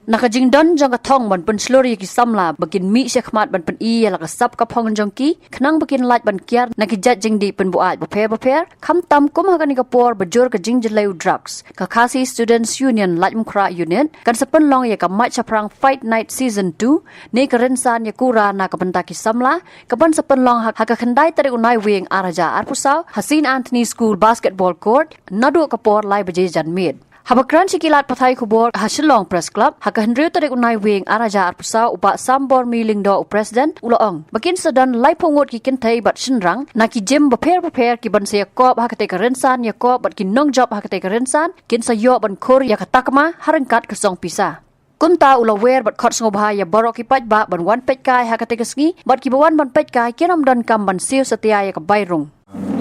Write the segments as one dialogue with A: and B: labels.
A: Nakajing don jang kathong ban pen slori ki samla bakin mi sekhmat ban pen I la ka sap ka phong jong ki khnang bakin lait ban kiar nakijat jing di pen buat baper kham tam kum ha ka ni ka por bajur ka jing jeleu drugs ka khasi students union lait mukra union kan sepen long ya ka mai chaprang fight night season 2 ne ka rensan ya kura na ka banta ki samla ka ban sepen long ha ka khandai tare unai wing araja arpusau Hasin Anthony School basketball court nadu ka por lai baje janmid Habakran sikilat pathai kubor Hasilong Press Club hakahendriu tarik unai wing araja arpusa upa sambor miling do president uloong bakin sedan lai pungut ki kentai bat sinrang naki jim baper ki ban se yakop hakate karensan yakop bat ki nong job hakate karensan kin sayo ban khor yakatakma harangkat kesong pisa Kunta ulawer bat khot ngobha ya borok ki paj ba ban wan pej kai hakate kesngi bat ki bawan ban pej kai kiram dan kam ban siu setia ya ka bairung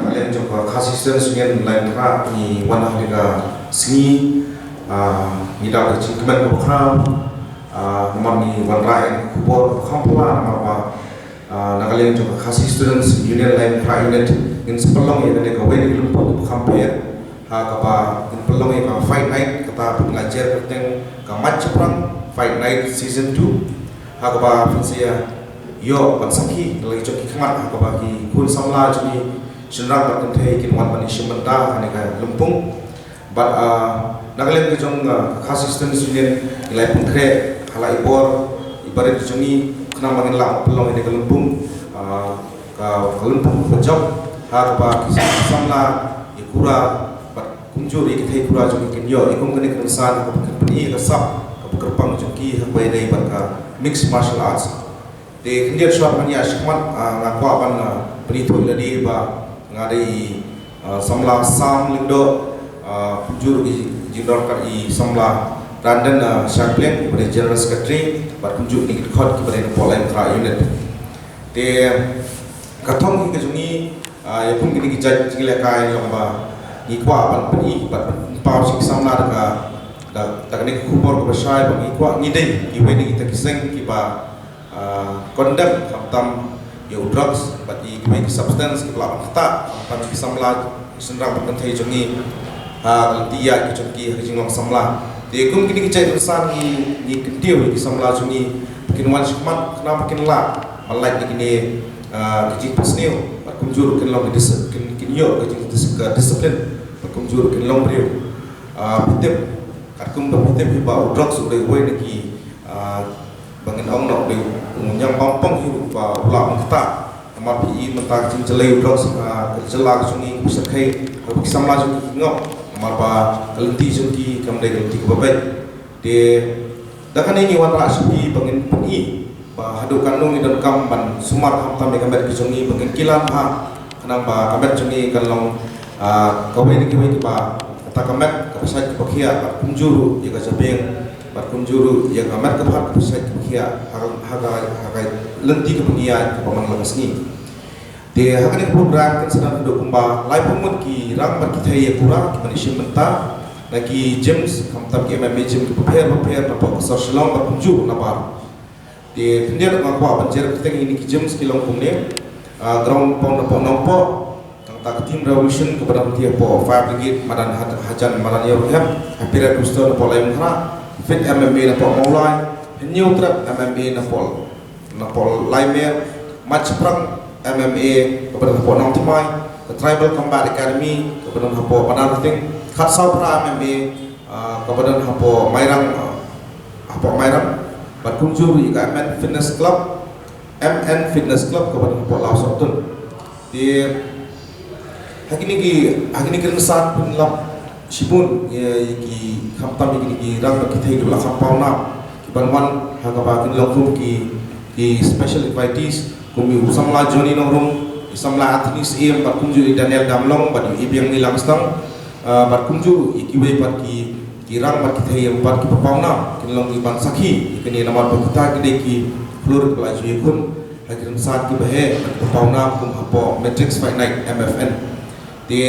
B: Kalian coba kasih student lain kah ni warna mereka seni, kita kecil kemen kebukaan, nomor ni warna yang kubur kampula nama apa, kalian coba kasih student union lain kah unit in sepelong ya mereka wei di lumpur kampir, kapa in pelong ya fight night kata pengajar tentang kamat ceprang fight night season 2, kapa fungsinya yo pansaki lagi coki kemat kapa ki kun samla jadi Senang tak kentai kinwan panisya mentah aneka lempung, but nagalen kejong kasih students union nilai pengkre halai ibor ibarat kejong ni kena mangin lang pelong aneka lempung, ka lempung kejong harap kisah samla ikura but kunjur ikitai kura jong ikinyo ikum kene kenesan kapeni kesap kapukerpang jongki hakwai dai barka mixed martial arts. De kendir suap ania shikmat ngakwa ban penito iladi ba ngari samla sam lindo juru jindor kat I samla Randan Sharplin kepada General Secretary bar kunjuk ni khot kepada Polen Kra unit te kathong ki kejungi ya pun kini kijat jingla kai lomba ni kwa ban peni bat pau sik samla da kini kubor ko syai bang ikwa ngidei ki weni kita kiseng ki ba kondem tam ya drugs bagi kami substance kelapa kata kami bisa melat senang berkentai jongi dia kecuali hajing samla dia kum kini kecai urusan ni kentiu bisa melat jongi bikin wan semat kenapa bikin lah malai kini kecil personil berkunjur kin long kin yo kecil disiplin berkunjur kin long beriu pitip kum berpitip hiba drugs udah gue neki bangin ong nok di yang pampang hidup ulah mengkata amat PI mentah jelai drugs jelak sungi kusakai bisa melaju ngok amat ba kelenti sungi kamdai kelenti kebabai de dakan ini wan rasubi bangin PI ba hadu kandung dan kam ban sumar hamtam de kambat sungi bangin kilan ha kenapa kambat sungi kalong kawai ni kiwai ba kata kambat kapasai kebakia kunjuru jaga sabeng berkunjuru yang amat kepat pusat kebahagiaan harga lenti kebahagiaan kepaman lagas ni. Dia harga ni program kan sedang duduk kumba lai pemut ki rang berkita ya kurang manusia mentah lagi James kamtam ki MMA James prepare nampak social berkunjur nabar. Dia kendir ngakwa banjir kita ini ki James ki long kumne ground pound nampak tak tim revolution kepada dia po fire brigade madan hajan madan yorham hampir kuston po lai mhara fit MMA na po maulay new trap MMA na po Laimer match prang MMA kepada po nang timay tribal combat academy kepada po panarating khatsau pra MMA kepada po mairang berkunjur ika MN Fitness Club kepada po Lausotun di hakini keresan penlam Sibun ki kamtam ki rang kita hidup lah kampau na ki banwan hagabakin langsung ki special invitees kumi usamla Johnny Nongrum usamla Atnis em berkunjung Daniel Damlong bagi ibiang nilang stang berkunjung ikiwe par ki rang par kita yang par ki papau na ki long ki bansaki ikini nama kita kide ki flur pelaju ikun hakiran saat ki bahe papau na kum hapo Matrix Fight Night MFN di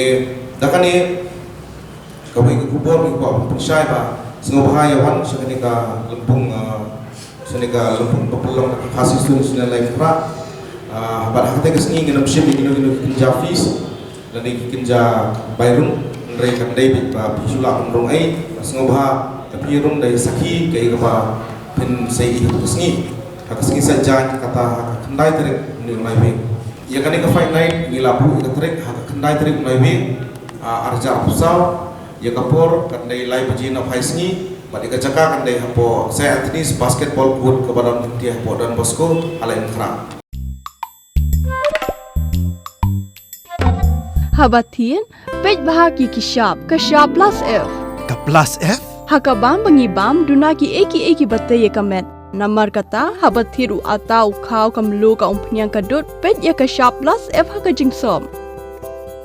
B: dakani kami kubur ni kuat pensyai ba sengobahaya wan sekenika lempung pepelong kasih student lain pra pada hati kesini ngenam sim gino kinja fees dan kinja bayrung mereka David ba pisula umrong ai sengobah tapi rum dari saki ke ba pen sei sengi hak sengi saja kata kendai terik ni mai ya kan ka fight night ni labu ka terik hak kendai terik mai arja pusau ya kapor kendai lai bajina phai sengi pada ka jaka kendai hapo saya atnis basketball court ke badan dia hapo dan Bosco alain khra
C: Habatin, pej bahagi kishap, kashap plus F.
D: Ka plus F?
C: Hakabam bangibam dunaki eki batay kamet. Namar kata habathiru atau kau kamlu ka umpnyang kadut pej ya kashap plus F hakajing som.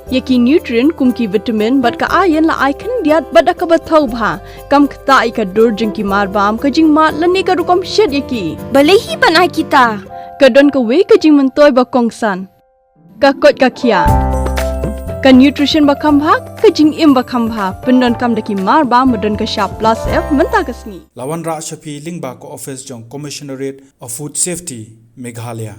C: Yaki nutrient kumki vitamin bat ka ayan la ai kan diat bat ka bathau bha kam kta i ka dur jingki marbam ka jing mat lani ka rukom shed yaki.
E: Balehi banai kita.
C: Kadon ka we ka jing mentoy ba kongsan. Ka kot ka kia. Ka nutrition bakam bha ka jing im bakam bha pendon kam daki mar ba modon ka sharp plus F menta ka sngi
D: Lawan Ra Shafi Lingba ko office jong Commissionerate of Food Safety Meghalaya